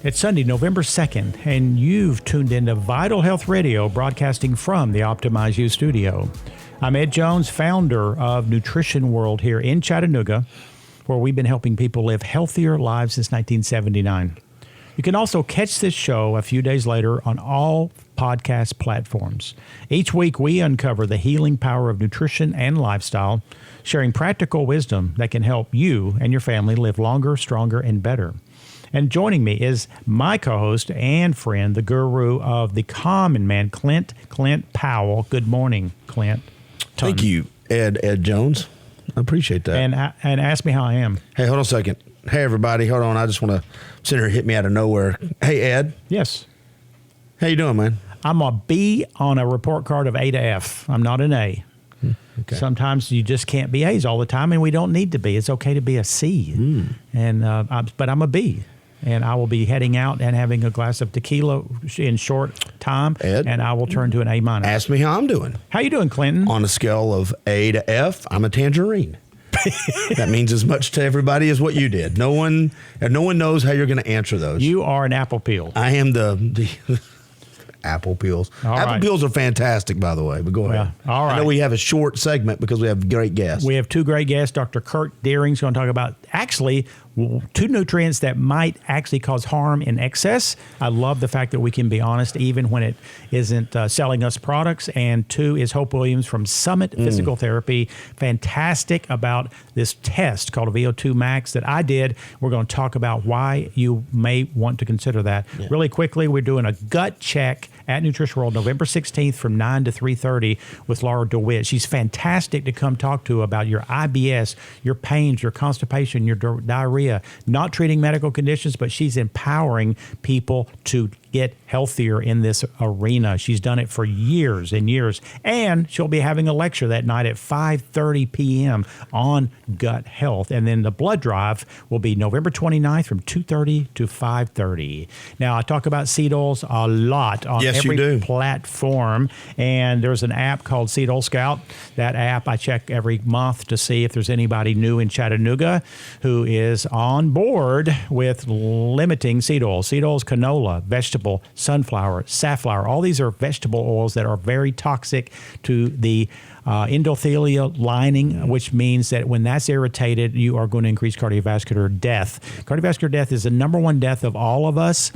It's Sunday, November 2nd, and you've tuned into Vital Health Radio, broadcasting from the Optimize You studio. I'm Ed Jones, founder of Nutrition World here in Chattanooga, where we've been helping people live healthier lives since 1979. You can also catch this show a few days later on all podcast platforms. Each week, we uncover the healing power of nutrition and lifestyle, sharing practical wisdom that can help you and your family live longer, stronger, and better. And joining me is my co-host and friend, the guru of the common man, Clint Powell. Good morning, Clint. Thank you, Ed Jones. I appreciate that. And ask me how I am. Hey, hold on a second. Hey, everybody. Hold on. I just want to sit here and hit me out of nowhere. Hey, Ed. Yes. How you doing, man? I'm a B on a report card of A to F. I'm not an A. Okay. Sometimes you just can't be A's all the time, and we don't need to be. It's okay to be a C. But I'm a B. And I will be heading out and having a glass of tequila in short time, Ed, and I will turn to an A-. Ask me how I'm doing. How you doing, Clinton? On a scale of A to F, I'm a tangerine. That means as much to everybody as what you did. No one knows how you're going to answer those. You are an apple peel. I am the apple peels. Apple peels are fantastic, by the way, but go ahead. All right. I know we have a short segment because we have great guests. We have two great guests. Dr. Kurt Deering's going to talk about actually two nutrients that might actually cause harm in excess. I love the fact that we can be honest even when it isn't selling us products. And two is Hope Williams from Summit Physical Therapy. Fantastic about this test called a VO2 max that I did. We're going to talk about why you may want to consider that. Yeah. Really quickly, we're doing a gut check at Nutrition World November 16th from 9 to 3:30 with Laura DeWitt. She's fantastic to come talk to about your IBS, your pains, your constipation, your diarrhea, not treating medical conditions, but she's empowering people to get healthier in this arena. She's done it for years and years. And she'll be having a lecture that night at 5:30 p.m. on gut health. And then the blood drive will be November 29th from 2:30 to 5:30. Now, I talk about seed oils a lot on every platform. And there's an app called Seed Oil Scout. That app, I check every month to see if there's anybody new in Chattanooga who is on board with limiting seed oils. Seed oils, canola, vegetable, sunflower, safflower. All these are vegetable oils that are very toxic to the endothelial lining, which means that when that's irritated, you are going to increase cardiovascular death. Cardiovascular death is the number one death of all of us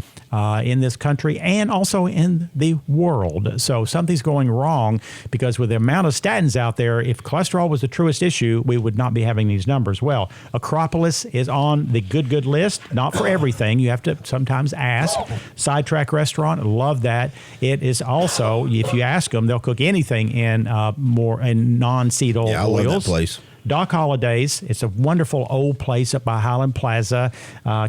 in this country and also in the world. So something's going wrong because with the amount of statins out there, if cholesterol was the truest issue, we would not be having these numbers. Well, Acropolis is on the good list, not for everything. You have to sometimes ask. Sidetrack Restaurant, love that. It is also, if you ask them, they'll cook anything in non-seed oil oils. I love that place. Doc Holidays, it's a wonderful old place up by Highland Plaza.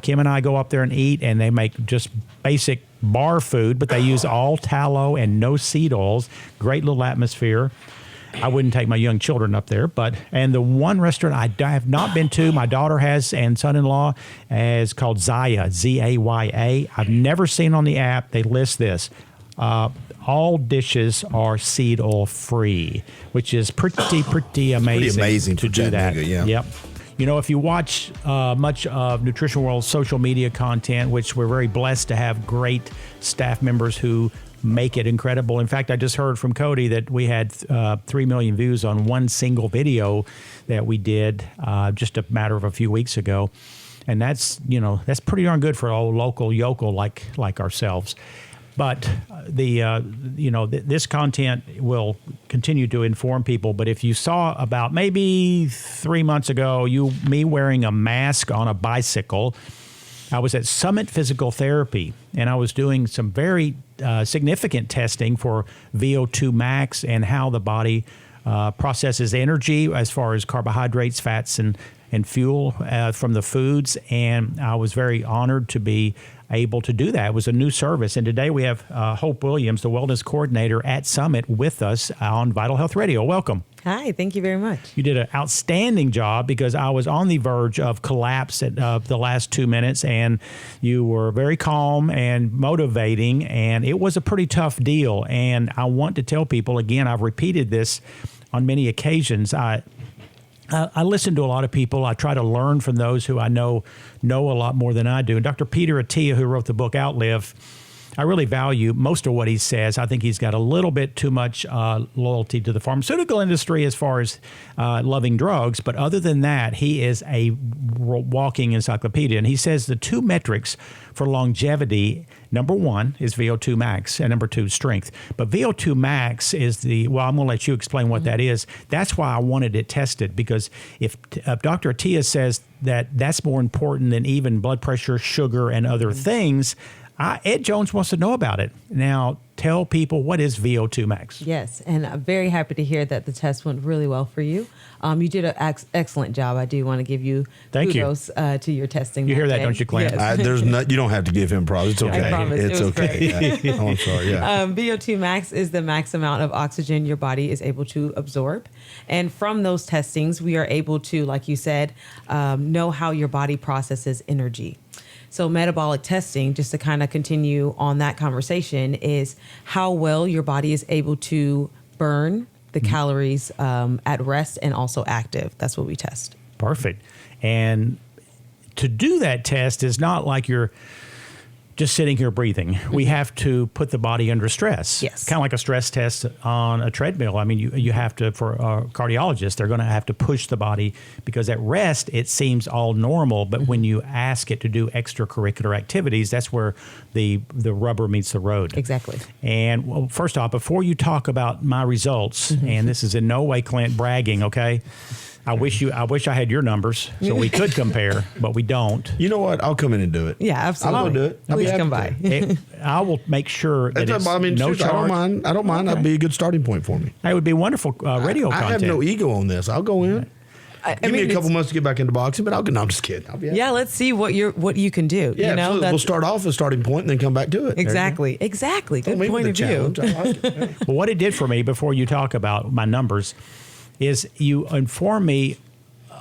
Kim and I go up there and eat, and they make just basic bar food, but they use all tallow and no seed oils. Great little atmosphere. I wouldn't take my young children up there, and the one restaurant I have not been to, my daughter has and son-in-law, is called Zaya, Z-A-Y-A. I've never seen on the app. They list this. All dishes are seed oil free, which is pretty amazing. Pretty amazing to do that. Yeah. Yep. You know, if you watch much of Nutrition World's social media content, which we're very blessed to have great staff members who make it incredible. In fact, I just heard from Cody that we had 3 million views on one single video that we did just a matter of a few weeks ago. And that's pretty darn good for a local yokel like ourselves. But this content will continue to inform people. But if you saw about maybe 3 months ago, me wearing a mask on a bicycle, I was at Summit Physical Therapy, and I was doing some very significant testing for VO2 max and how the body processes energy as far as carbohydrates, fats, and fuel from the foods. And I was very honored to be able to do that. It was a new service. And today we have Hope Williams, the wellness coordinator at Summit, with us on Vital Health Radio. Welcome. Hi, thank you very much. You did an outstanding job because I was on the verge of collapse at the last 2 minutes, and you were very calm and motivating, and it was a pretty tough deal. And I want to tell people, again, I've repeated this on many occasions, I listen to a lot of people. I try to learn from those who I know a lot more than I do. And Dr. Peter Attia, who wrote the book Outlive, I really value most of what he says. I think he's got a little bit too much loyalty to the pharmaceutical industry as far as loving drugs. But other than that, he is a walking encyclopedia. And he says the two metrics for longevity, number one is VO2 max, and number two, strength. But VO2 max is I'm going to let you explain what that is. That's why I wanted it tested, because if Dr. Attia says that that's more important than even blood pressure, sugar, and other things, Ed Jones wants to know about it. Now, tell people, what is VO2 max? Yes, and I'm very happy to hear that the test went really well for you. You did an excellent job. I do want to give you kudos to your testing. You hear that, don't you, Clint? Yes. You don't have to give him props. It's okay. I promise. It's okay. Yeah. Oh, I'm sorry. Yeah. VO2 max is the max amount of oxygen your body is able to absorb. And from those testings, we are able to, like you said, know how your body processes energy. So metabolic testing, just to kind of continue on that conversation, is how well your body is able to burn the calories at rest and also active. That's what we test. Perfect. And to do that test is not like you're just sitting here breathing. We have to put the body under stress. Yes. Kind of like a stress test on a treadmill. I mean, you have to, for a cardiologist, they're going to have to push the body, because at rest, it seems all normal. But when you ask it to do extracurricular activities, that's where the rubber meets the road. Exactly. And well, first off, before you talk about my results, and this is in no way Clint bragging, okay? I wish I had your numbers so we could compare, but we don't. You know what? I'll come in and do it. Yeah, absolutely. I'll go do it. Please come by. I will make sure that it's no charge. I don't mind. That'd be a good starting point for me. That would be wonderful radio content. I have no ego on this. I'll go in. Give me a couple months to get back into boxing, but no, I'm just kidding. I'll be happy. Yeah, let's see what you can do. Yeah, you know, we'll start off with a starting point and then come back to it. Exactly. Good point of view. I like it. Yeah. Well, what it did for me, before you talk about my numbers, is you informed me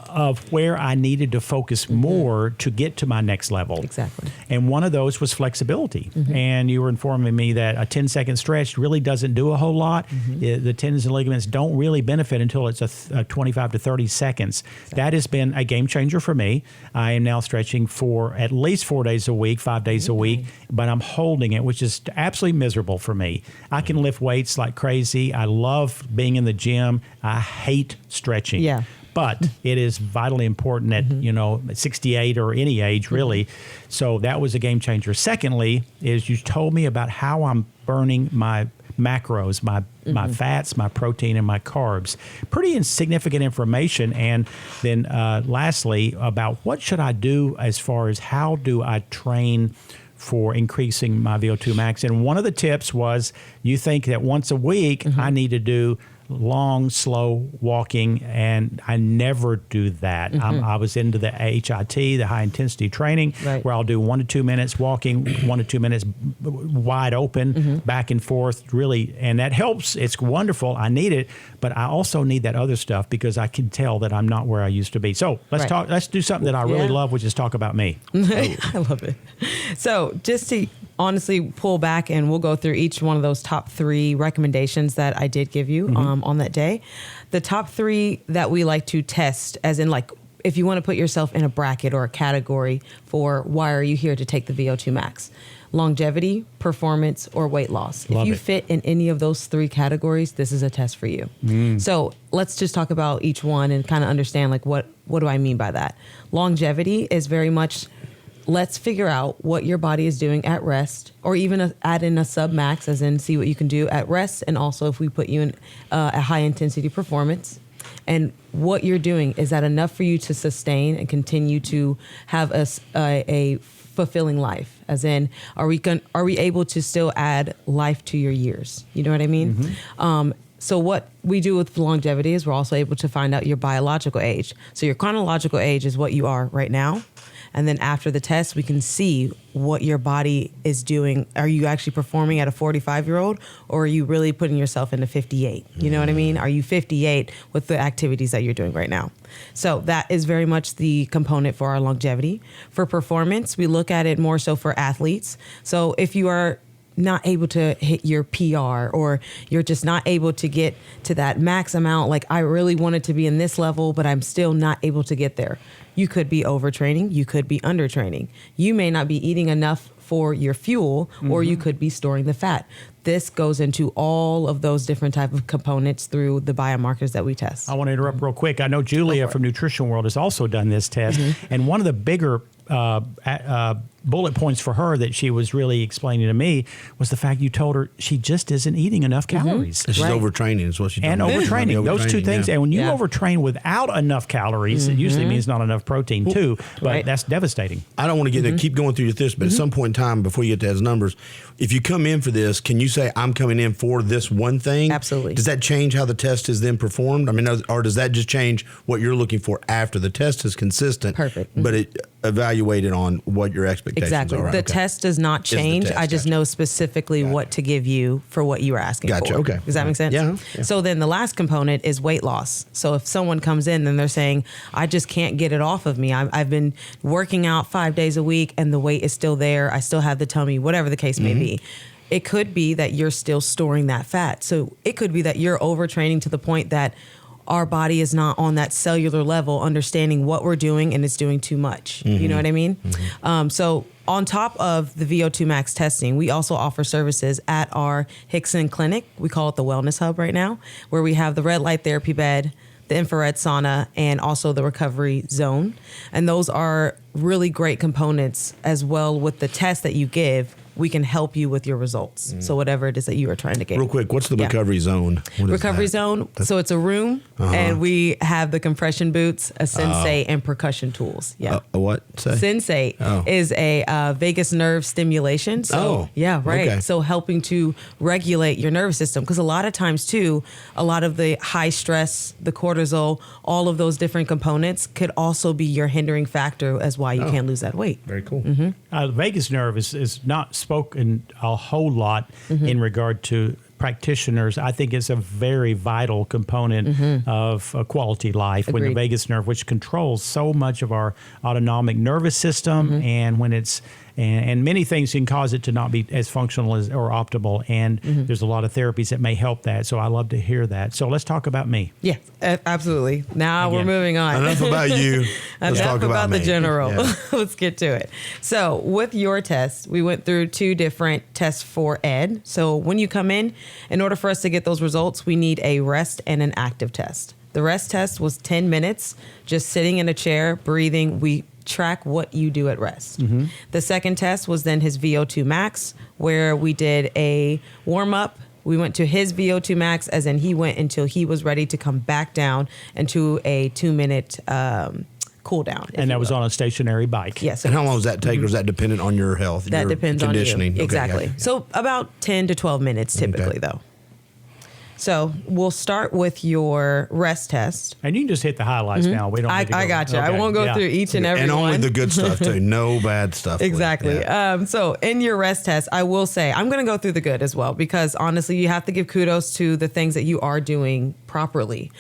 of where I needed to focus more to get to my next level. Exactly. And one of those was flexibility. And you were informing me that a 10-second stretch really doesn't do a whole lot. The tendons and ligaments don't really benefit until it's a 25 to 30 seconds. Exactly. That has been a game changer for me. I am now stretching for at least 4 days a week, 5 days a week, but I'm holding it, which is absolutely miserable for me. I can lift weights like crazy. I love being in the gym. I hate stretching. Yeah. But it is vitally important at 68 or any age, really. So that was a game changer. Secondly, is you told me about how I'm burning my macros, my fats, my protein, and my carbs. Pretty insignificant information. And then lastly, about what should I do as far as how do I train for increasing my VO2 max. And one of the tips was, you think that once a week I need to do long, slow walking, and I never do that. I was into the HIT, the high intensity training, where I'll do 1 to 2 minutes walking, 1 to 2 minutes wide open, back and forth, really, and that helps. It's wonderful. I need it, but I also need that other stuff, because I can tell that I'm not where I used to be. So let's talk. Let's do something that I really love, which is talk about me. I love it. So just to honestly pull back, and we'll go through each one of those top 3 recommendations that I did give you on that day. The top 3 that we like to test, as in, like, if you want to put yourself in a bracket or a category for why are you here to take the VO2 max: longevity, performance, or weight loss. If you fit in any of those 3 categories, this is a test for you. So let's just talk about each one and kind of understand, like, what do I mean by that? Longevity is very much, let's figure out what your body is doing at rest, or even add in a sub-max, as in see what you can do at rest, and also if we put you in a high-intensity performance. And what you're doing, is that enough for you to sustain and continue to have a fulfilling life? As in, are we able to still add life to your years? You know what I mean? So what we do with longevity is we're also able to find out your biological age. So your chronological age is what you are right now. And then after the test, we can see what your body is doing. Are you actually performing at a 45-year-old, or are you really putting yourself into 58? You know what I mean? Are you 58 with the activities that you're doing right now? So that is very much the component for our longevity. For performance, we look at it more so for athletes. So if you are not able to hit your PR, or you're just not able to get to that max amount. Like, I really wanted to be in this level, but I'm still not able to get there. You could be overtraining. You could be undertraining. You may not be eating enough for your fuel, or you could be storing the fat. This goes into all of those different type of components through the biomarkers that we test. I want to interrupt real quick. I know Julia from Nutrition World has also done this test, and one of the bigger bullet points for her that she was really explaining to me was the fact you told her she just isn't eating enough calories. She's overtraining is what she And overtraining. Those two things. And when you overtrain without enough calories, it usually means not enough protein too, but that's devastating. I don't want to get keep going through this, but at some point in time, before you get to those numbers, if you come in for this, can you say, I'm coming in for this one thing? Absolutely. Does that change how the test is then performed? I mean, or does that just change what you're looking for after the test is consistent? Perfect. But it evaluated on what your expectations Exactly. are. Right? The test does not change. test, I just know specifically what to give you for what you were asking Gotcha. for. Okay. Does that make sense? Yeah. So then the last component is weight loss. So if someone comes in and they're saying, I just can't get it off of me. I've been working out 5 days a week and the weight is still there. I still have the tummy, whatever the case may be. It could be that you're still storing that fat. So it could be that you're overtraining to the point that our body is not on that cellular level, understanding what we're doing, and it's doing too much. You know what I mean? So on top of the VO2 max testing, we also offer services at our Hickson clinic. We call it the Wellness Hub right now, where we have the red light therapy bed, the infrared sauna, and also the recovery zone. And those are really great components as well. With the test that you give, we can help you with your results. So whatever it is that you are trying to get. Real quick, what's the recovery zone? What is Recovery that? zone. So it's a room, and we have the compression boots, a sensei, and percussion tools. Yeah. A what? Say? Sensei is a vagus nerve stimulation. So, yeah, right. Okay. So helping to regulate your nervous system. Because a lot of times, too, a lot of the high stress, the cortisol, all of those different components could also be your hindering factor as why you can't lose that weight. Very cool. Vagus nerve is not spoken a whole lot in regard to practitioners. I think it's a very vital component of a quality life. When the Agreed. vagus nerve, which controls so much of our autonomic nervous system, and when it's and many things can cause it to not be as functional as or optimal. And there's a lot of therapies that may help that. So I love to hear that. So let's talk about me. Yeah, absolutely. Now Again. we're moving on. Enough about you. Let's Enough talk about the me. general. Yeah. Let's get to it. So with your test, we went through 2 different tests for Ed. So when you come in order for us to get those results, we need a rest and an active test. The rest test was 10 minutes, just sitting in a chair, breathing. We track what you do at rest. The second test was then his VO2 max, where we did a warm up. We went to his VO2 max, as in he went until he was ready to come back down into a 2-minute cool down. And that was on a stationary bike. Yes. And how long does that take, or is that dependent on your health? That your depends on you. conditioning? Okay, Exactly. gotcha. So about 10 to 12 minutes typically, though. So we'll start with your rest test. And you can just hit the highlights now. We don't. I need to go- got you. I okay, won't go yeah. through each and every And only one. the good stuff too. No bad stuff. please. Exactly. Yeah. So in your rest test, I will say I'm going to go through the good as well, because honestly, you have to give kudos to the things that you are doing properly.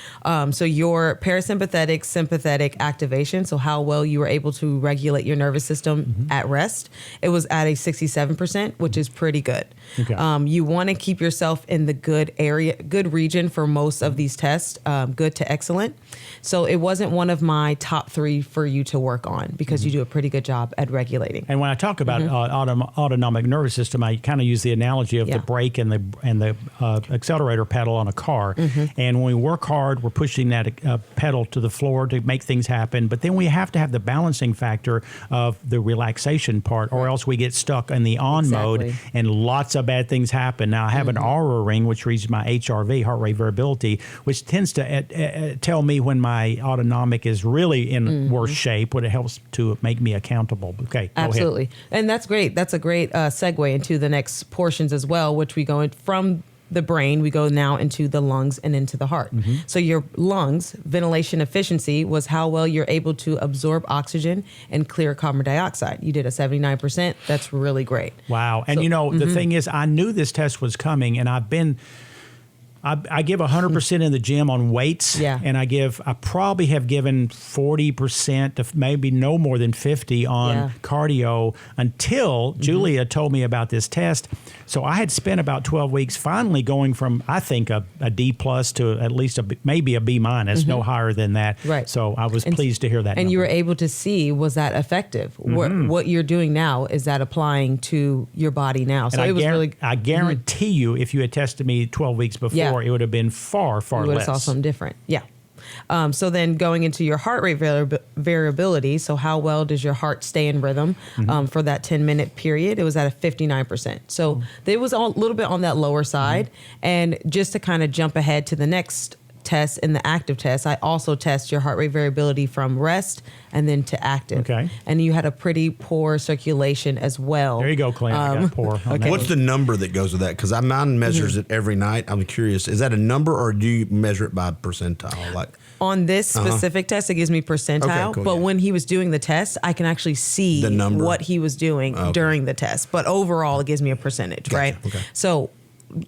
So your parasympathetic, sympathetic activation, so how well you were able to regulate your nervous system at rest, it was at a 67%, which is pretty good. Okay. You want to keep yourself in the good area, good region for most of these tests, good to excellent. So it wasn't one of my top 3 for you to work on, because you do a pretty good job at regulating. And when I talk about autonomic nervous system, I kind of use the analogy of the brake and the accelerator pedal on a car. And when we work hard, we're pushing that pedal to the floor to make things happen. But then we have to have the balancing factor of the relaxation part, or else we get stuck in the on mode, and lots of bad things happen. Now I have an Aura ring, which reads my HRV, heart rate variability, which tends to tell me when my autonomic is really in worse shape, when it helps to make me accountable. Okay, go Absolutely. ahead. And that's great. That's a great segue into the next portions as well, which we go in from the brain, we go now into the lungs and into the heart. So your lungs, ventilation efficiency was how well you're able to absorb oxygen and clear carbon dioxide. You did a 79%. That's really great. Wow. And So- the thing is, I knew this test was coming, and I've been I give 100% in the gym on weights, Yeah. and I probably have given 40% to maybe no more than 50 on cardio until Julia told me about this test. So I had spent about 12 weeks finally going from, I think, a D plus to at least maybe a B minus, no higher than that. Right. So I was pleased to hear that. And number. you were able to see, was that effective? What you're doing now, is that applying to your body now? So And it was really. I guarantee you, if you had tested me 12 weeks before, it would have been far, far you would less. have saw something different. Yeah. So then going into your heart rate variability, so how well does your heart stay in rhythm for that 10-minute period? It was at a 59%. So it was a little bit on that lower side. And just to kind of jump ahead to the next test, in the active test, I also test your heart rate variability from rest and then to active. Okay. And you had a pretty poor circulation as well. There you go, Clint. I got poor. on that. What's the number that goes with that? Because mine measures it every night. I'm curious. Is that a number, or do you measure it by percentile? Like on this specific test, it gives me percentile. Okay, cool, but yeah. when he was doing the test, I can actually see The number. what he was doing during the test. But overall, it gives me a percentage, right? Okay. So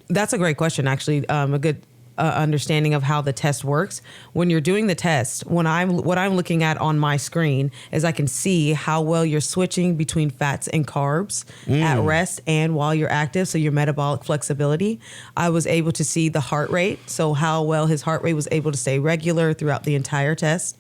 that's a great question, actually. A good understanding of how the test works. When you're doing the test, what I'm looking at on my screen is I can see how well you're switching between fats and carbs at rest and while you're active. So your metabolic flexibility. I was able to see the heart rate. So how well his heart rate was able to stay regular throughout the entire test.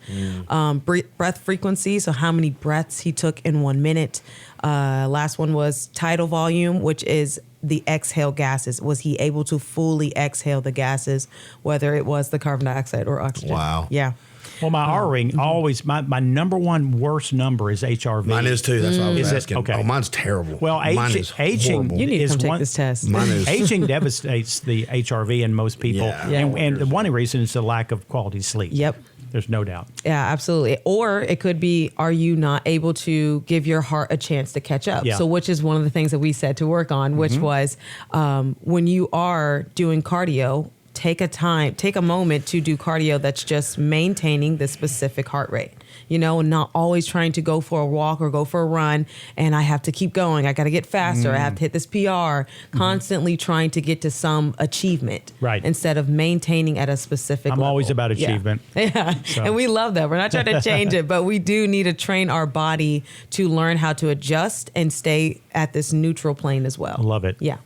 Breath frequency. So how many breaths he took in 1 minute. Last one was tidal volume, which is the exhale gases. Was he able to fully exhale the gases, whether it was the carbon dioxide or oxygen? Wow. Yeah. Well, my R ring always, my number one worst number is HRV. mine is too. That's what I was Is it? asking. Okay. Oh, mine's terrible. Well, mine is aging horrible. You need to is come take one, this test. Mine is. Aging devastates the HRV in most people. Yeah. Yeah. And the one reason is the lack of quality sleep. Yep. There's no doubt. Yeah, absolutely. Or it could be, are you not able to give your heart a chance to catch up? Yeah. So which is one of the things that we said to work on, which was when you are doing cardio, take a moment to do cardio that's just maintaining the specific heart rate. And not always trying to go for a walk or go for a run and I have to keep going. I got to get faster. I have to hit this PR. Constantly trying to get to some achievement. Right. Instead of maintaining at a specific I'm level. always about Yeah. achievement. Yeah. So. And we love that. We're not trying to change it, but we do need to train our body to learn how to adjust and stay at this neutral plane as well. I love it. Yeah.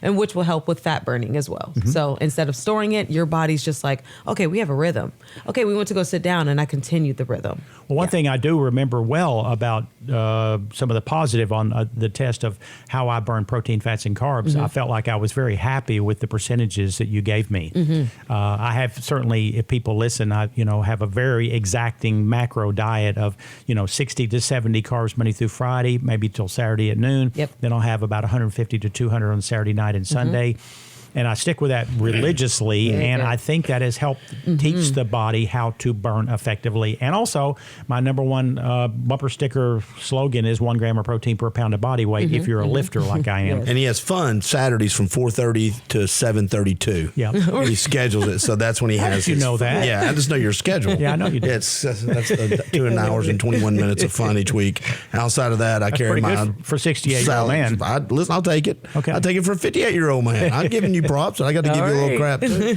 And which will help with fat burning as well. So instead of storing it, your body's just like, okay, we have a rhythm. Okay, we went to go sit down and I continued the rhythm. Well, one thing I do remember well about some of the positive on the test of how I burn protein, fats, and carbs, I felt like I was very happy with the percentages that you gave me. I have certainly, if people listen, I have a very exacting macro diet of 60 to 70 carbs Monday through Friday, maybe till Saturday at noon. Yep. Then I'll have about 150 to 200 on Saturday night and Sunday. And I stick with that religiously, and I think that has helped teach the body how to burn effectively. And also, my number one bumper sticker slogan is 1 gram of protein per pound of body weight if you're a lifter like I am. And he has fun Saturdays from 4:30 to 7:32. Yeah. He schedules it, so that's when he has. did you his- know that? Yeah, I just know your schedule. Yeah, I know you do. That's 2 hours and 21 minutes of fun each week. Outside of that, I carry pretty my good for 68-year-old man. Listen, I'll take it. Okay. I'll take it for a 58-year-old man. I'm giving you props, and I got to give you a little crap too.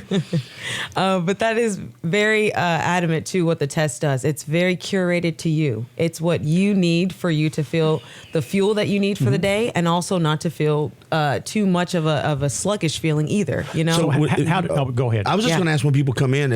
But that is very adamant to what the test does. It's very curated to you. It's what you need for you to feel the fuel that you need for the day, and also not to feel too much of a sluggish feeling either. So Go ahead. I was just Yeah. going to ask when people come in,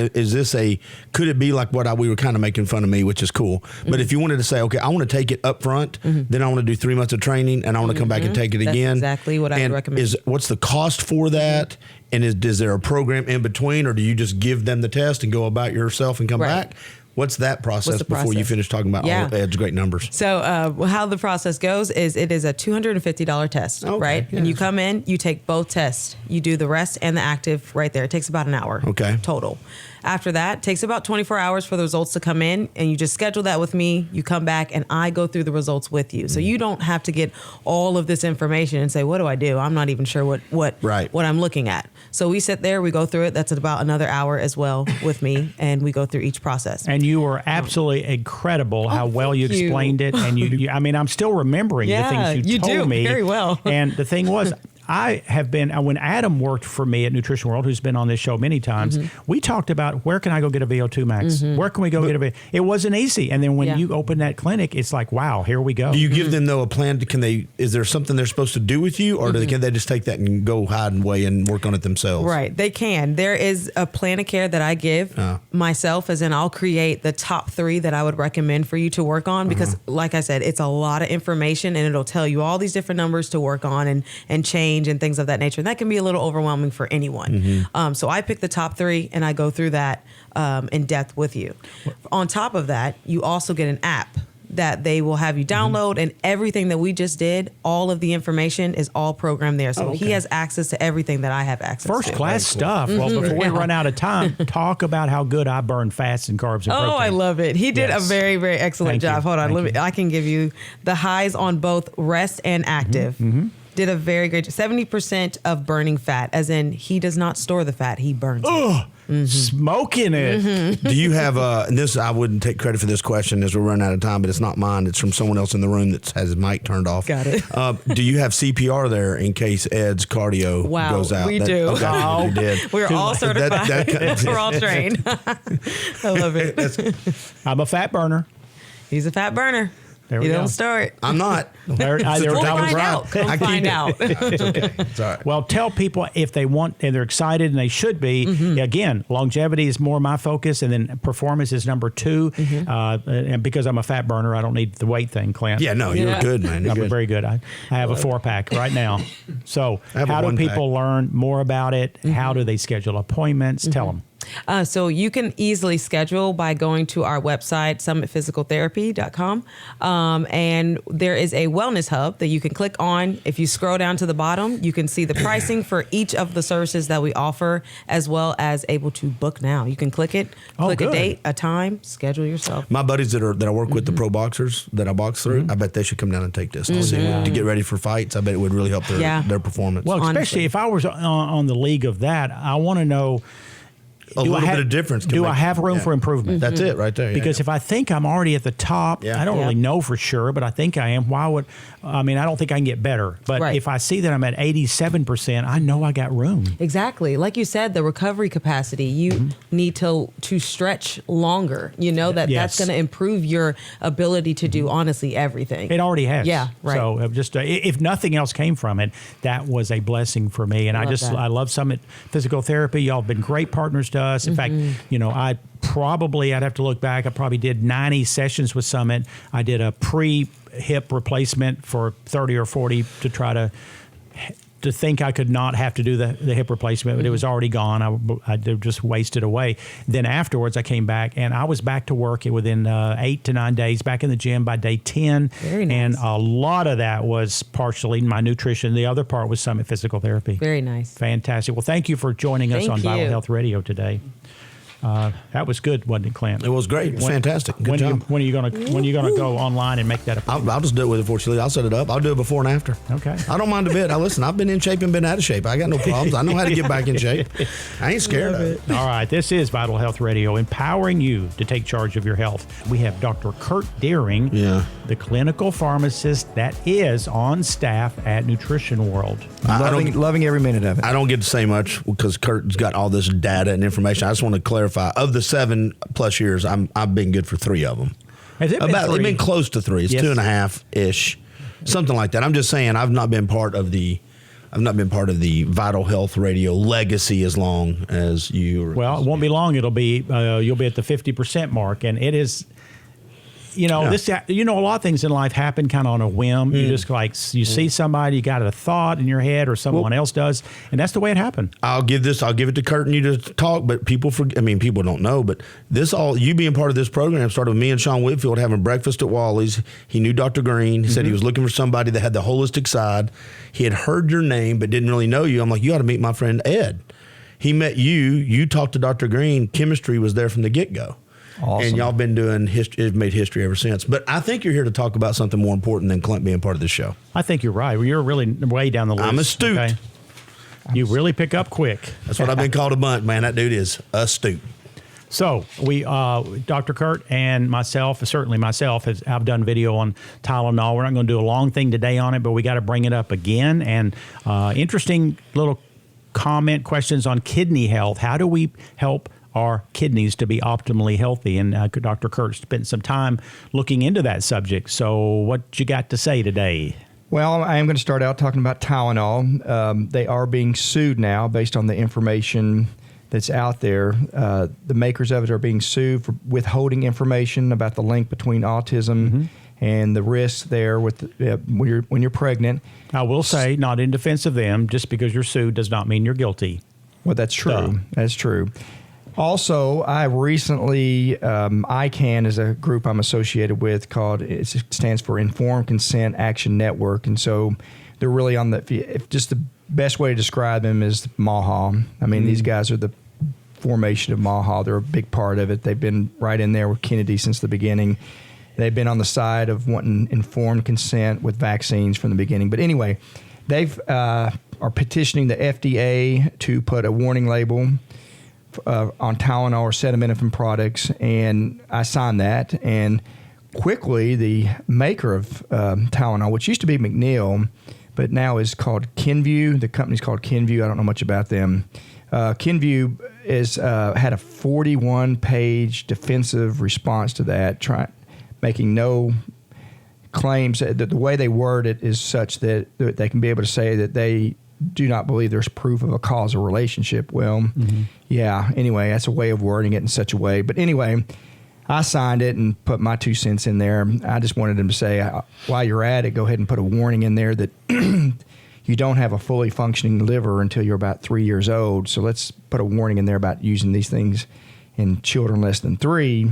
could it be like what we were kind of making fun of me, which is cool. But if you wanted to say, okay, I want to take it up front, then I want to do 3 months of training and I want to come back and take it That's again. exactly what I would recommend. What's the cost for that? And is there a program in between, or do you just give them the test and go about yourself and come Right. back? What's that process the before you process? finish talking about all Ed's great numbers? So how the process goes is it is a $250 test, Okay, right? yeah. And you come in, you take both tests. You do the rest and the active right there. It takes about an hour total. After that, it takes about 24 hours for the results to come in, and you just schedule that with me. You come back, and I go through the results with you. So you don't have to get all of this information and say, what do I do? I'm not even sure what I'm looking at. So we sit there, we go through it. That's about another hour as well with me, and we go through each process. And you were absolutely incredible how well you thank you. explained it. And I mean, I'm still remembering the things you told do me. very well. And the thing was, I have been, when Adam worked for me at Nutrition World, who's been on this show many times, we talked about where can I go get a VO2 max? Where can we go get a VO2? It wasn't easy. And then when you open that clinic, it's like, wow, here we go. Do you give them, though, a plan? Is there something they're supposed to do with you, or can they just take that and go hide and weigh and work on it themselves? Right. They can. There is a plan of care that I give myself, as in I'll create the top 3 that I would recommend for you to work on because, like I said, it's a lot of information and it'll tell you all these different numbers to work on and change and things of that nature. And that can be a little overwhelming for anyone. So I pick the top 3 and I go through that in depth with you. On top of that, you also get an app that they will have you download, and everything that we just did, all of the information is all programmed there. So he has access to everything that I have access to. First class stuff. Well, before we run out of time, talk about how good I burn fats and carbs and protein. Oh, I love it. He did a very, very excellent job. Hold on. I can give you the highs on both rest and active. Did a very great job. 70% of burning fat, as in he does not store the fat, he burns it. Smoking it. Do you have and this, I wouldn't take credit for this question as we're running out of time, but it's not mine. It's from someone else in the room that has his mic turned off. Got it. Do you have CPR there in case Ed's cardio goes out? We do. Okay, you did. We're all certified. We're all trained. I love it. I'm a fat burner. He's a fat burner. There we You go. don't start. I'm not. We'll find out. Come find out. It's okay. It's all right. Well, tell people if they want and they're excited, and they should be. Again, longevity is more my focus, and then performance is number 2. And because I'm a fat burner, I don't need the weight thing, Clint. Yeah, no, you're good, man. You're I'm good. very good. I have a 4-pack right now. So have a how do 1-pack. people learn more about it? How do they schedule appointments? Tell them. So you can easily schedule by going to our website, summitphysicaltherapy.com. And there is a wellness hub that you can click on. If you scroll down to the bottom, you can see the pricing for each of the services that we offer, as well as able to book now. You can click it, click a date, a time, schedule yourself. My buddies that I work with, the pro boxers that I box through, I bet they should come down and take this to get ready for fights. I bet it would really help their performance. Well, especially Honestly. if I was on the league of that, I want to know. a little bit of difference. Do I have room for improvement? That's it right there. Because if I think I'm already at the top, I don't really know for sure, but I think I am. I don't think I can get better. But if I see that I'm at 87%, I know I got room. Exactly. Like you said, the recovery capacity, you need to stretch longer. You know, that's going to improve your ability to do, honestly, everything. It already has. Yeah, right. So just if nothing else came from it, that was a blessing for me. And I love Summit Physical Therapy. Y'all have been great partners to us. In fact, I'd have to look back. I probably did 90 sessions with Summit. I did a pre-hip replacement for 30 or 40 to try to think I could not have to do the hip replacement, but it was already gone. I just wasted away. Then afterwards, I came back, and I was back to work within 8 to 9 days, back in the gym by day 10. Very nice. And a lot of that was partially my nutrition. The other part was Summit Physical Therapy. Very nice. Fantastic. Well, thank you for joining us on Vital Health Radio today. That was good, wasn't it, Clint? It was great. Fantastic. Good job. When are you gonna go online and make that appointment? I'll just do it with it for you. I'll set it up. I'll do it before and after. Okay. I don't mind a bit. Listen, I've been in shape and been out of shape. I got no problems. I know how to get back in shape. I ain't scared of it. All right. This is Vital Health Radio, empowering you to take charge of your health. We have Dr. Kurt Deering, the clinical pharmacist that is on staff at Nutrition World. Loving every minute of it. I don't get to say much because Kurt's got all this data and information. I just want to clarify. Of the 7+ years, I've been good for 3 of them. Has it been 3? It's been close to 3. It's 2.5-ish, something like that. I'm just saying I've not been part of the Vital Health Radio legacy as long as you. Well, it won't be long. It'll be you'll be at the 50% mark, and it is. A lot of things in life happen kind of on a whim. You just you see somebody, you got a thought in your head, or someone else does, and that's the way it happened. I'll give it to Kurt and you to talk, but people don't know, but you being part of this program started with me and Sean Whitfield having breakfast at Wally's. He knew Dr. Green. He said he was looking for somebody that had the holistic side. He had heard your name, but didn't really know you. I'm like, you ought to meet my friend Ed. He met you talked to Dr. Green. Chemistry was there from the get-go. Awesome. And y'all been doing made history ever since. But I think you're here to talk about something more important than Clint being part of this show. I think you're right. You're really way down the list. I'm astute. Okay? You really pick up quick. That's what I've been called a bunch, man. That dude is astute. So we, Dr. Kurt and myself, certainly myself, I've done video on Tylenol. We're not going to do a long thing today on it, but we got to bring it up again. And interesting little questions on kidney health. How do we help our kidneys to be optimally healthy? And Dr. Kurt spent some time looking into that subject. So what you got to say today? Well, I am going to start out talking about Tylenol. They are being sued now based on the information that's out there. The makers of it are being sued for withholding information about the link between autism and the risks there with when you're pregnant. I will say, not in defense of them, just because you're sued does not mean you're guilty. Well, that's true. That's true. Also, I recently, ICANN is a group I'm associated with it stands for Informed Consent Action Network. And so they're really on if just the best way to describe them is MAHA. I mean, these guys are the formation of MAHA. They're a big part of it. They've been right in there with Kennedy since the beginning. They've been on the side of wanting informed consent with vaccines from the beginning. But anyway, they've are petitioning the FDA to put a warning label on Tylenol or acetaminophen products, and I signed that. And quickly, the maker of Tylenol, which used to be McNeil, but now is called Kenvue. The company's called Kenvue. I don't know much about them. Kenvue had a 41-page defensive response to that, making no claims. The way they word it is such that they can be able to say that they do not believe there's proof of a causal relationship. Well, yeah, anyway, that's a way of wording it in such a way. But anyway, I signed it and put my 2 cents in there. I just wanted them to say, while you're at it, go ahead and put a warning in there that you don't have a fully functioning liver until you're about 3 years old. So let's put a warning in there about using these things in children less than 3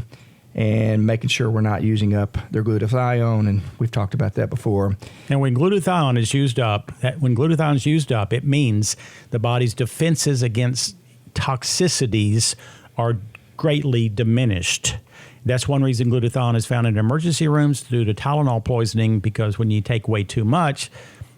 and making sure we're not using up their glutathione. And we've talked about that before. And when glutathione is used up, it means the body's defenses against toxicities are greatly diminished. That's one reason glutathione is found in emergency rooms due to Tylenol poisoning, because when you take way too much,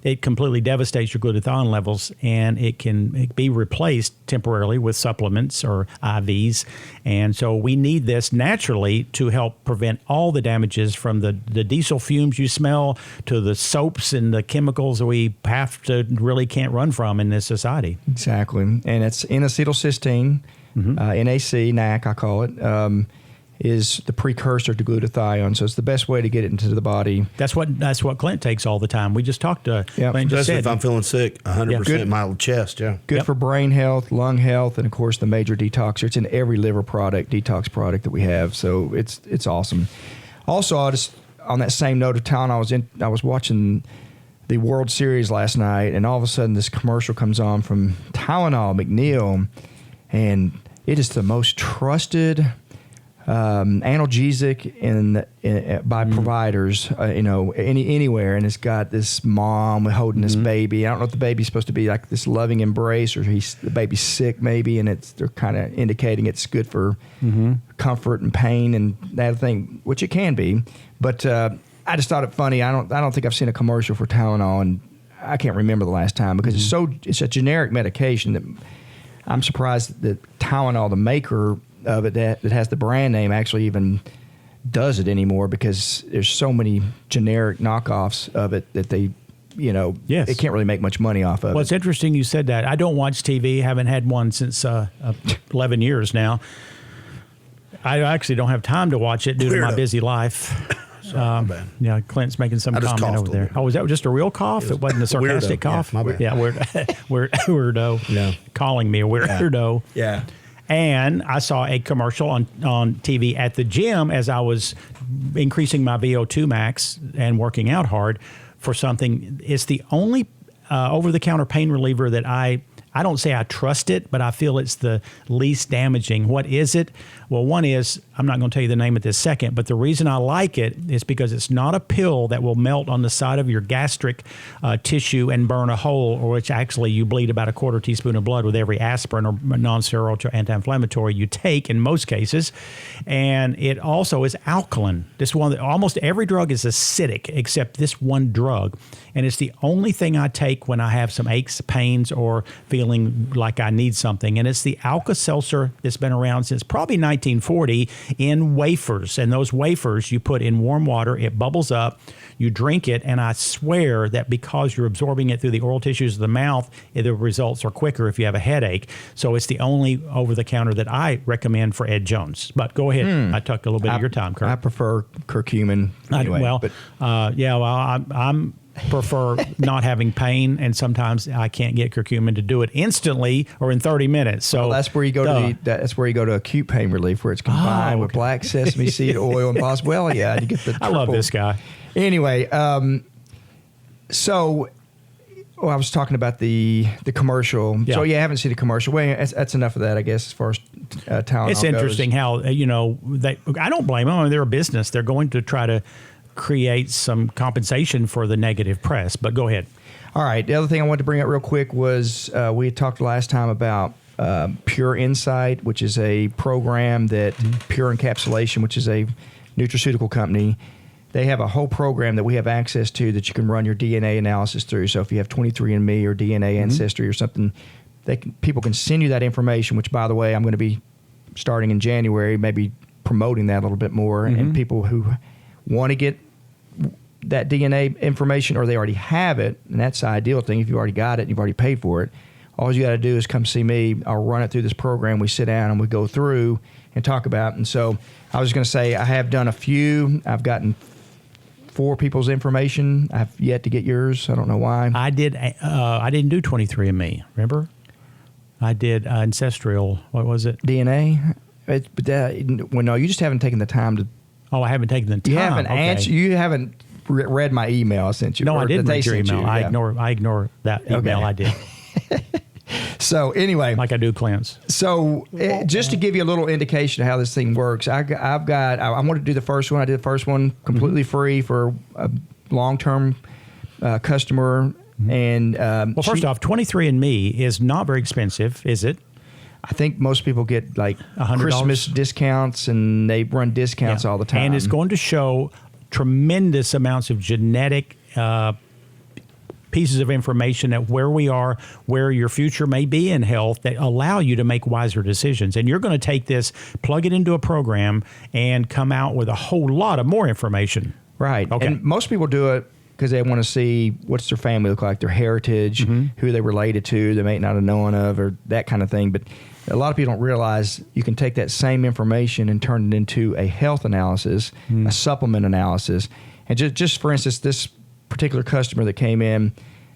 it completely devastates your glutathione levels, and it can be replaced temporarily with supplements or IVs. And so we need this naturally to help prevent all the damages, from the diesel fumes you smell to the soaps and the chemicals that we can't run from in this society. Exactly. And it's N-acetylcysteine, NAC, I call it. Is the precursor to glutathione, so it's the best way to get it into the body. That's what Clint takes all the time. We just talked to Clint. Especially if I'm feeling sick, 100% my chest. Yeah, good for brain health, lung health, and of course the major detoxer. It's in every liver detox product that we have. So it's awesome. Also, on that same note of Tylenol, I was watching the World Series last night, and all of a sudden this commercial comes on from Tylenol, McNeil, and it is the most trusted analgesic by providers, anywhere, and it's got this mom holding this baby. I don't know if the baby's supposed to be like this loving embrace, or the baby's sick maybe, and they're kind of indicating it's good for comfort and pain and that thing, which it can be. But I just thought it funny. I don't think I've seen a commercial for Tylenol, and I can't remember the last time, because it's a generic medication that I'm surprised that Tylenol, the maker of it, that has the brand name, actually even does it anymore, because there's so many generic knockoffs of it that they they can't really make much money off of it. Well, it's interesting you said that. I don't watch TV. Haven't had one since 11 years now. I actually don't have time to watch it due to my busy life. Yeah, Clint's making some comment over there. Oh, was that just a real cough? It wasn't a sarcastic cough? Yeah, my bad. Yeah, weirdo. Yeah. Calling me a weirdo. Yeah. And I saw a commercial on TV at the gym as I was increasing my VO2 max and working out hard for something. It's the only over-the-counter pain reliever that I don't say I trust it, but I feel it's the least damaging. What is it? Well, one is, I'm not going to tell you the name at this second, but the reason I like it is because it's not a pill that will melt on the side of your gastric tissue and burn a hole, or which actually you bleed about a quarter teaspoon of blood with every aspirin or non-steroidal anti-inflammatory you take in most cases. And it also is alkaline. Almost every drug is acidic except this one drug. And it's the only thing I take when I have some aches, pains, or feeling feeling like I need something. And it's the Alka-Seltzer that's been around since probably 1940 in wafers. And those wafers you put in warm water, it bubbles up, you drink it, and I swear that because you're absorbing it through the oral tissues of the mouth, the results are quicker if you have a headache. So it's the only over-the-counter that I recommend for Ed Jones. But go ahead. I took a little bit of your time, Kurt. I prefer curcumin. Anyway, I'm prefer not having pain, and sometimes I can't get curcumin to do it instantly or in 30 minutes. So that's where you go that's where you go to acute pain relief, where it's combined with black sesame seed oil and possibly. Well, yeah, you get the. I love this guy. Anyway, so I was talking about the commercial. Yeah. So I haven't seen the commercial. Well, that's enough of that, I guess, as far as Tylenol It's interesting goes. how I don't blame them. I mean, they're a business. They're going to try to create some compensation for the negative press. But go ahead. All right. The other thing I wanted to bring up real quick was we had talked last time about Pure Insight, which is a program that Pure Encapsulation, which is a nutraceutical company. They have a whole program that we have access to that you can run your DNA analysis through. So if you have 23andMe or DNA Ancestry or something, people can send you that information, which, by the way, I'm going to be starting in January, maybe promoting that a little bit more. And people who want to get that DNA information, or they already have it, and that's the ideal thing. If you already got it and you've already paid for it, all you got to do is come see me. I'll run it through this program. We sit down and we go through and talk about it. And so I was going to say I have done a few. I've gotten 4 people's information. I've yet to get yours. I don't know why. I did. I didn't do 23andMe. Remember? I did ancestral. What was it? DNA. No, you just haven't taken the time to. Oh, I haven't taken the time. You haven't Okay. answered. You haven't read my email I sent you. No, or I didn't that they read your sent email. you. Yeah. I ignore that email. I did, So anyway, like I do Clint's. So just to give you a little indication of how this thing works, I want to do the first one. I did the first one completely free for a long-term customer. And Well, first off, 23andMe is not very expensive, is it? I think most people get like $100? Christmas discounts, and they run discounts Yeah. all the time. And it's going to show tremendous amounts of genetic pieces of information at where we are, where your future may be in health, that allow you to make wiser decisions. And you're going to take this, plug it into a program, and come out with a whole lot of more information. Right. Okay. And most people do it because they want to see what's their family look like, their heritage, who they related to, they may not have known of, or that kind of thing. But a lot of people don't realize you can take that same information and turn it into a health analysis, a supplement analysis. And just for instance, this particular customer that came in,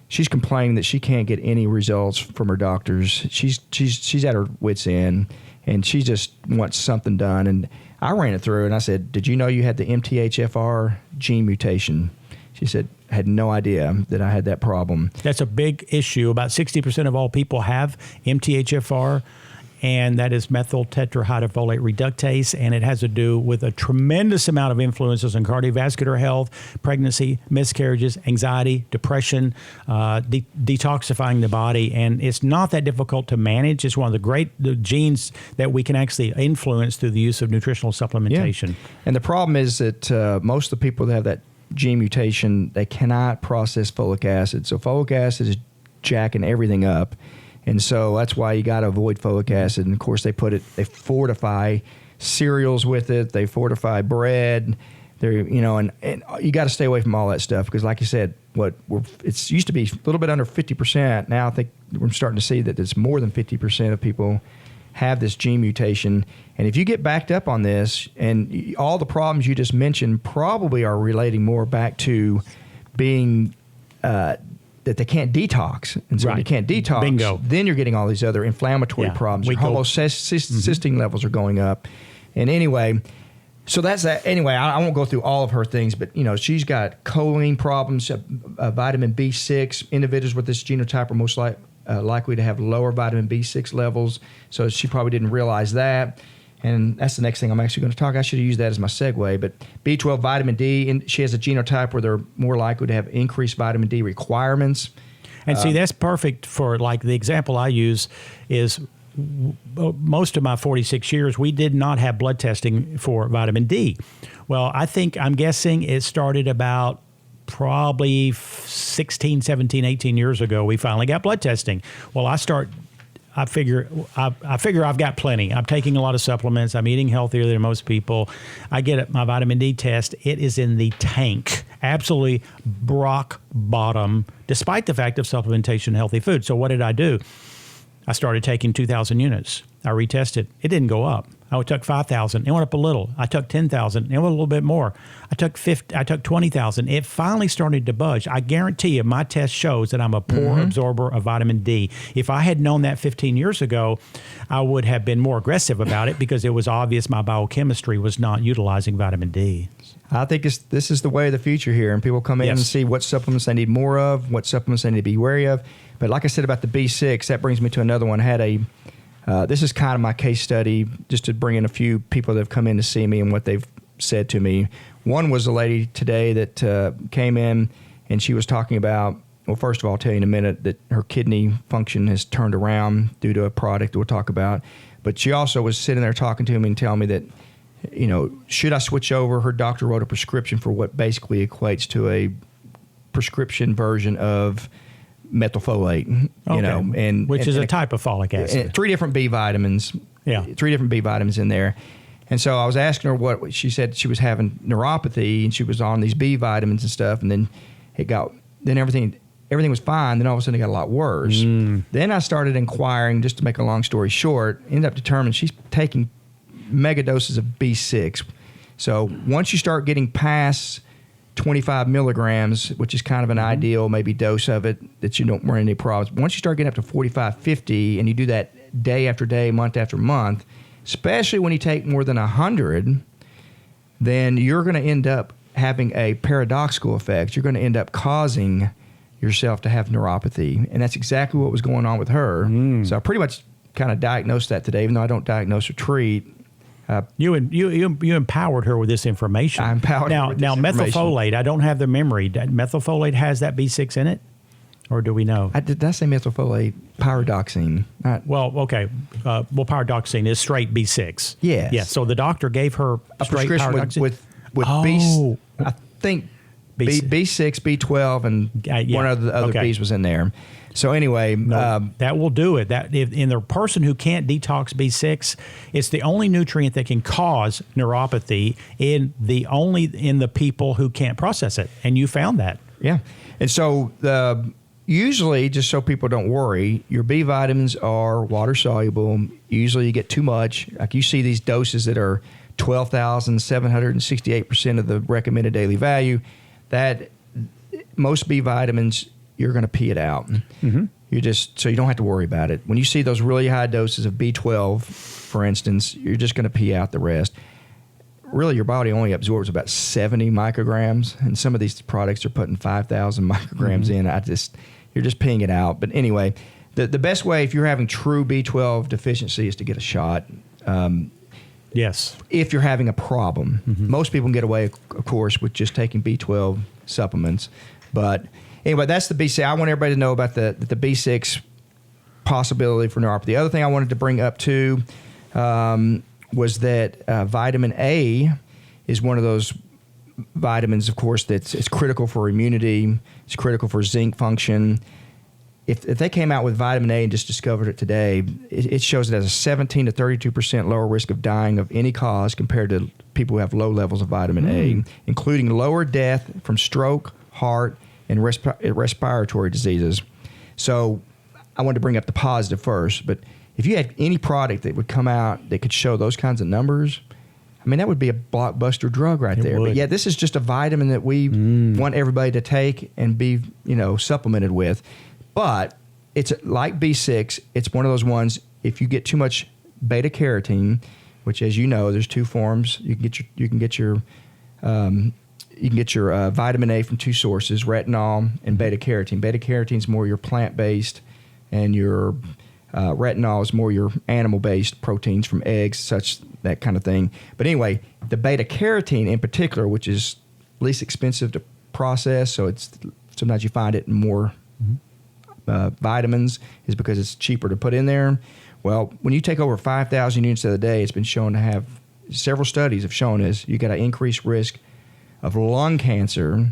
she's complaining that she can't get any results from her doctors. She's at her wit's end, and she just wants something done. And I ran it through, and I said, "Did you know you had the MTHFR gene mutation?" She said, "I had no idea that I had that problem." That's a big issue. About 60% of all people have MTHFR, and that is methyl tetrahydrofolate reductase, and it has to do with a tremendous amount of influences on cardiovascular health, pregnancy, miscarriages, anxiety, depression, detoxifying the body, and it's not that difficult to manage. It's one of the great genes that we can actually influence through the use of nutritional supplementation. Yeah. And the problem is that most of the people that have that gene mutation, they cannot process folic acid. So folic acid is jacking everything up. And so that's why you got to avoid folic acid. And of course, they fortify cereals with it. They fortify bread. And you got to stay away from all that stuff because, like you said, it's used to be a little bit under 50%. Now I think we're starting to see that it's more than 50% of people have this gene mutation. And if you get backed up on this, and all the problems you just mentioned probably are relating more back to being that they can't detox. And so when you can't detox, Bingo. then you're getting all these other inflammatory problems. Your homocysteine levels are going up. And anyway, so that's that. Anyway, I won't go through all of her things, but she's got choline problems, vitamin B6. Individuals with this genotype are most likely to have lower vitamin B6 levels. So she probably didn't realize that. And that's the next thing I'm actually going to talk. I should have used that as my segue. But B12, vitamin D, and she has a genotype where they're more likely to have increased vitamin D requirements. And see, that's perfect for, like, the example I use is most of my 46 years, we did not have blood testing for vitamin D. Well, I'm guessing it started about probably 16, 17, 18 years ago, we finally got blood testing. Well, I figure I've got plenty. I'm taking a lot of supplements. I'm eating healthier than most people. I get my vitamin D test. It is in the tank, absolutely rock bottom, despite the fact of supplementation, healthy food. So what did I do? I started taking 2,000 units. I retested. It didn't go up. I took 5,000. It went up a little. I took 10,000. It went a little bit more. I took 20,000. It finally started to budge. I guarantee you, my test shows that I'm a poor absorber of vitamin D. If I had known that 15 years ago, I would have been more aggressive about it because it was obvious my biochemistry was not utilizing vitamin D. I think this is the way of the future here, and people come in and see what supplements they need more of, what supplements they need to be wary of. But like I said about the B6, that brings me to another one. I had this is kind of my case study, just to bring in a few people that have come in to see me and what they've said to me. One was a lady today that came in, and she was talking about, well, first of all, I'll tell you in a minute that her kidney function has turned around due to a product we'll talk about. But she also was sitting there talking to me and telling me that, you know, should I switch over? Her doctor wrote a prescription for what basically equates to a prescription version of methylfolate, you know, which is a type of folic acid. And 3 different B vitamins. Yeah. 3 different B vitamins in there. And so I was asking her what she said. She was having neuropathy and she was on these B vitamins and stuff. And then everything was fine. Then all of a sudden it got a lot worse. Then I started inquiring, just to make a long story short, ended up determining she's taking mega doses of B6. So once you start getting past 25 milligrams, which is kind of an ideal maybe dose of it that you don't run any problems. Once you start getting up to 45, 50, and you do that day after day, month after month, especially when you take more than 100, then you're going to end up having a paradoxical effect. You're going to end up causing yourself to have neuropathy, and that's exactly what was going on with her. So I pretty much kind of diagnosed that today, even though I don't diagnose or treat. You empowered her with this information. I empowered her with this information. Methylfolate, I don't have the memory. Methylfolate has that B6 in it? Or do we know? Did I say methylfolate? Pyridoxine. Pyridoxine is straight B6. Yes. Yeah. So the doctor gave her a straight prescription with I think B6, B12, and one of the other Bs was in there. So anyway, that will do it. That in the person who can't detox B6, it's the only nutrient that can cause neuropathy in the people who can't process it. And you found that. Yeah. And so usually, just so people don't worry, your B vitamins are water soluble. Usually you get too much. Like you see these doses that are 12,768% of the recommended daily value. That most B vitamins, you're going to pee it out. So you don't have to worry about it. When you see those really high doses of B12, for instance, you're just going to pee out the rest. Really, your body only absorbs about 70 micrograms, and some of these products are putting 5,000 micrograms in. You're just peeing it out. But anyway, the best way if you're having true B12 deficiency is to get a shot. Yes. If you're having a problem. Most people can get away, of course, with just taking B12 supplements. But anyway, that's the B6. I want everybody to know about the B6 possibility for neuropathy. The other thing I wanted to bring up, too, was that vitamin A is one of those vitamins, of course, it's critical for immunity. It's critical for zinc function. If they came out with vitamin A and just discovered it today, it shows it has a 17 to 32% lower risk of dying of any cause compared to people who have low levels of vitamin A, including lower death from stroke, heart, and respiratory diseases. So I wanted to bring up the positive first, but if you had any product that would come out that could show those kinds of numbers, I mean, that would be a blockbuster drug right there. But yeah, this is just a vitamin that we want everybody to take and be, supplemented with. But it's like B6. It's one of those ones. If you get too much beta carotene, which, as you know, there's 2 forms. You can get your vitamin A from 2 sources: retinol and beta carotene. Beta carotene is more your plant-based, and your retinol is more your animal-based proteins from eggs, that kind of thing. But anyway, the beta carotene in particular, which is least expensive to process, so it's sometimes you find it in more vitamins, is because it's cheaper to put in there. Well, when you take over 5,000 units a day, it's been shown to have, several studies have shown you got an increased risk of lung cancer,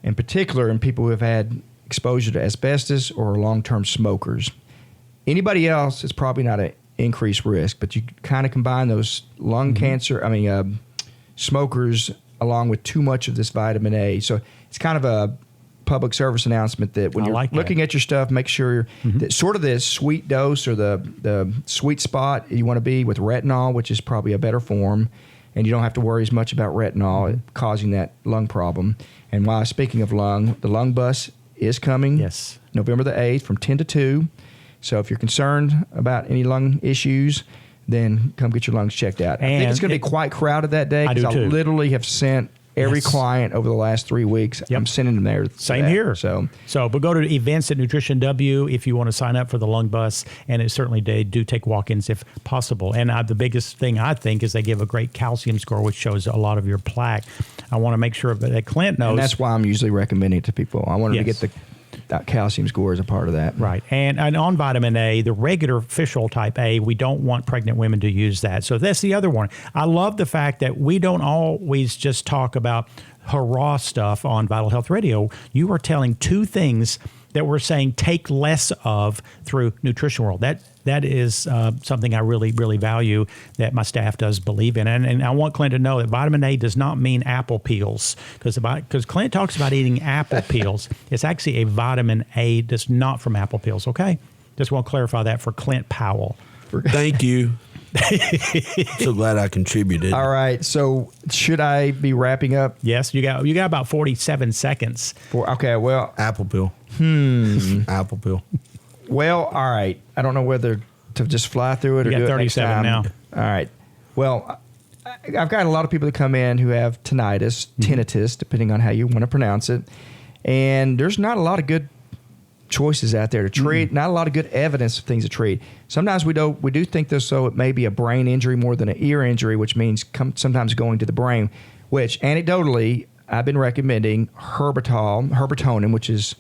in particular in people who have had exposure to asbestos or long-term smokers. Anybody else is probably not an increased risk, but you kind of combine those lung cancer, smokers along with too much of this vitamin A. So it's kind of a public service announcement that when you're looking at your stuff, make sure that sort of this sweet dose or the sweet spot you want to be with retinol, which is probably a better form, and you don't have to worry as much about retinol causing that lung problem. And while speaking of lung, the lung bus is coming November the 8th from 10 to 2. So if you're concerned about any lung issues, then come get your lungs checked out. I think it's going to be quite crowded that day because I literally have sent every client over the last 3 weeks. I'm sending them there. Same here. So, but go to events at Nutrition W if you want to sign up for the lung bus. And it certainly they do take walk-ins if possible. And the biggest thing I think is they give a great calcium score, which shows a lot of your plaque. I want to make sure that Clint knows. And that's why I'm usually recommending it to people. I want them to get that calcium score as a part of that. Right. And on vitamin A, the regular official type A, we don't want pregnant women to use that. So that's the other one. I love the fact that we don't always just talk about hurrah stuff on Vital Health Radio. You are telling two things that we're saying take less of through Nutrition World. That is something I really, really value that my staff does believe in. And I want Clint to know that vitamin A does not mean apple peels because Clint talks about eating apple peels. It's actually a vitamin A that's not from apple peels, okay? Just want to clarify that for Clint Powell. Thank you. So glad I contributed. All right. So should I be wrapping up? Yes. You got about 47 seconds. Okay. Well, apple peel. Apple peel. Well, all right. I don't know whether to just fly through it or do it next time. now. All right. Well, I've got a lot of people that come in who have tinnitus, tinnitus, depending on how you want to pronounce it. And there's not a lot of good choices out there to treat, not a lot of good evidence of things to treat. Sometimes we do think this, so it may be a brain injury more than an ear injury, which means sometimes going to the brain, which anecdotally I've been recommending herbatonin, which is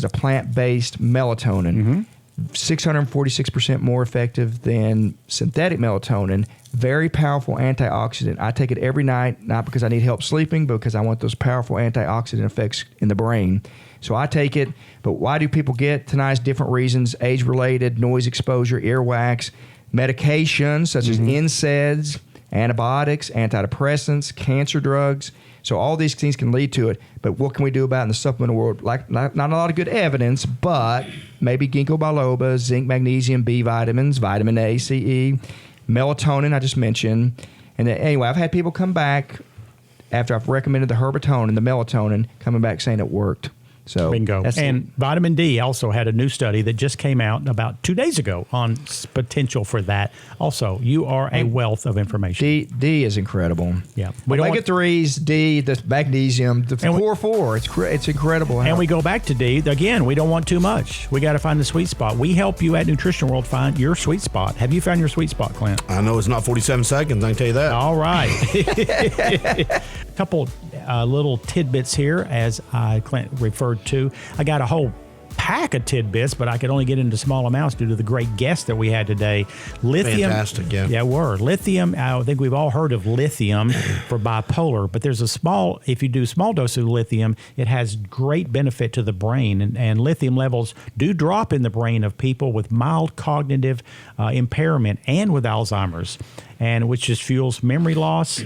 a plant-based melatonin, 646% more effective than synthetic melatonin, very powerful antioxidant. I take it every night, not because I need help sleeping, but because I want those powerful antioxidant effects in the brain. So I take it, but why do people get tinnitus? Different reasons: age-related, noise exposure, earwax, medications such as NSAIDs, antibiotics, antidepressants, cancer drugs. So all these things can lead to it. But what can we do about it in the supplemental world? Like not a lot of good evidence, but maybe ginkgo biloba, zinc, magnesium, B vitamins, vitamin A, C, E, melatonin I just mentioned. And then, anyway, I've had people come back after I've recommended the herbatonin, the melatonin, coming back saying it worked. So bingo. And vitamin D also had a new study that just came out about 2 days ago on potential for that. Also, you are a wealth of information. D is incredible. Yeah. Omega-3s, D, the magnesium, the core 4. It's incredible. And we go back to D. Again, we don't want too much. We got to find the sweet spot. We help you at Nutrition World find your sweet spot. Have you found your sweet spot, Clint? I know it's not 47 seconds. I can tell you that. All right. A couple little tidbits here, as Clint referred to. I got a whole pack of tidbits, but I could only get into small amounts due to the great guest that we had today. Lithium. Fantastic, yeah. Yeah, lithium. I think we've all heard of lithium for bipolar, but there's if you do small dose of lithium, it has great benefit to the brain. And lithium levels do drop in the brain of people with mild cognitive impairment and with Alzheimer's, and which just fuels memory loss,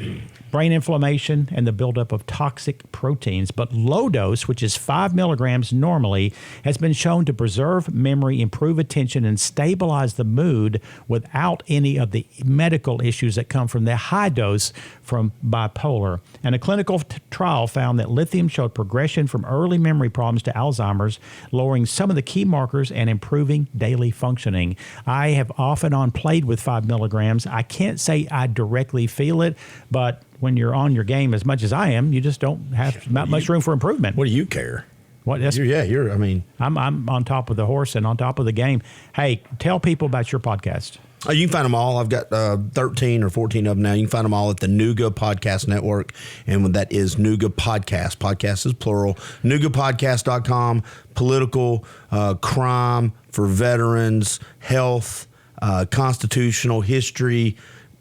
brain inflammation, and the buildup of toxic proteins. But low dose, which is 5 milligrams normally, has been shown to preserve memory, improve attention, and stabilize the mood without any of the medical issues that come from the high dose from bipolar. And a clinical trial found that lithium showed progression from early memory problems to Alzheimer's, lowering some of the key markers and improving daily functioning. I have off and on played with 5 milligrams. I can't say I directly feel it, but when you're on your game as much as I am, you just don't have much room for improvement. What do you care? What? I'm on top of the horse and on top of the game. Hey, tell people about your podcast. You can find them all. I've got 13 or 14 of them now. You can find them all at the Nuga Podcast Network, and that is Nuga Podcast. Podcast is plural. NugaPodcast.com. Political, crime for veterans, health, constitutional history,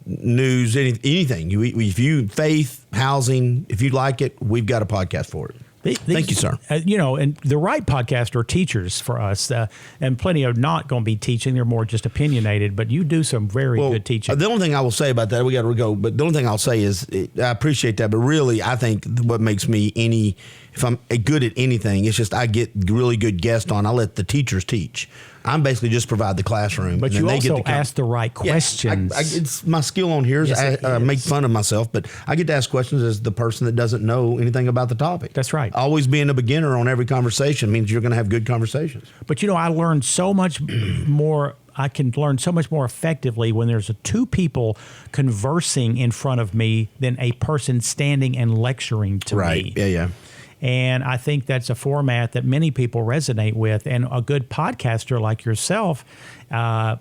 news, anything. If you faith, housing, if you like it, we've got a podcast for it. Thank you, sir. And the right podcasts are teachers for us, and plenty are not going to be teaching. They're more just opinionated, but you do some very good teaching. The only thing I will say about that, we got to go, but the only thing I'll say is I appreciate that, but really I think what makes me if I'm good at anything, it's just I get really good guests on. I let the teachers teach. I'm basically just provide the classroom. But you also ask the right questions. It's my skill on here is I make fun of myself, but I get to ask questions as the person that doesn't know anything about the topic. That's right. Always being a beginner on every conversation means you're going to have good conversations. But I learned so much more. I can learn so much more effectively when there's two people conversing in front of me than a person standing and lecturing to me. Right. Yeah. And I think that's a format that many people resonate with. And a good podcaster like yourself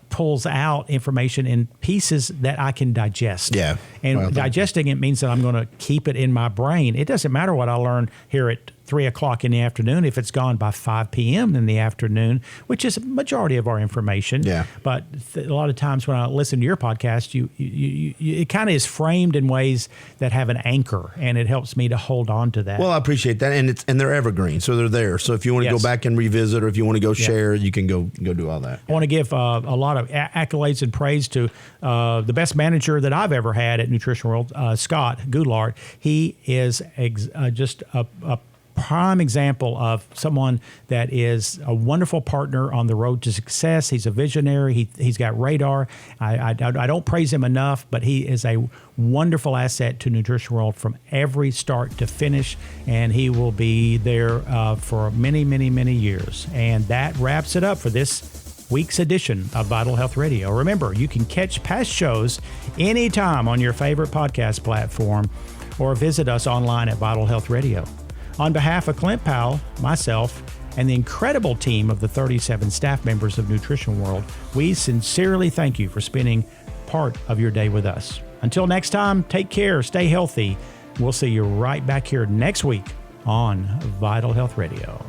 pulls out information in pieces that I can digest. Yeah. And digesting it means that I'm going to keep it in my brain. It doesn't matter what I learn here at 3 o'clock in the afternoon if it's gone by 5 p.m. in the afternoon, which is a majority of our information. Yeah. But a lot of times when I listen to your podcast, it kind of is framed in ways that have an anchor, and it helps me to hold on to that. Well, I appreciate that, and they're evergreen, so they're there. So if you want to go back and revisit, or if you want to go share, you can go do all that. I want to give a lot of accolades and praise to the best manager that I've ever had at Nutrition World, Scott Goulart. He is just a prime example of someone that is a wonderful partner on the road to success. He's a visionary. He's got radar. I don't praise him enough, but he is a wonderful asset to Nutrition World from every start to finish, and he will be there for many, many, many years. And that wraps it up for this week's edition of Vital Health Radio. Remember, you can catch past shows anytime on your favorite podcast platform or visit us online at Vital Health Radio. On behalf of Clint Powell, myself, and the incredible team of the 37 staff members of Nutrition World, we sincerely thank you for spending part of your day with us. Until next time, take care, stay healthy. We'll see you right back here next week on Vital Health Radio.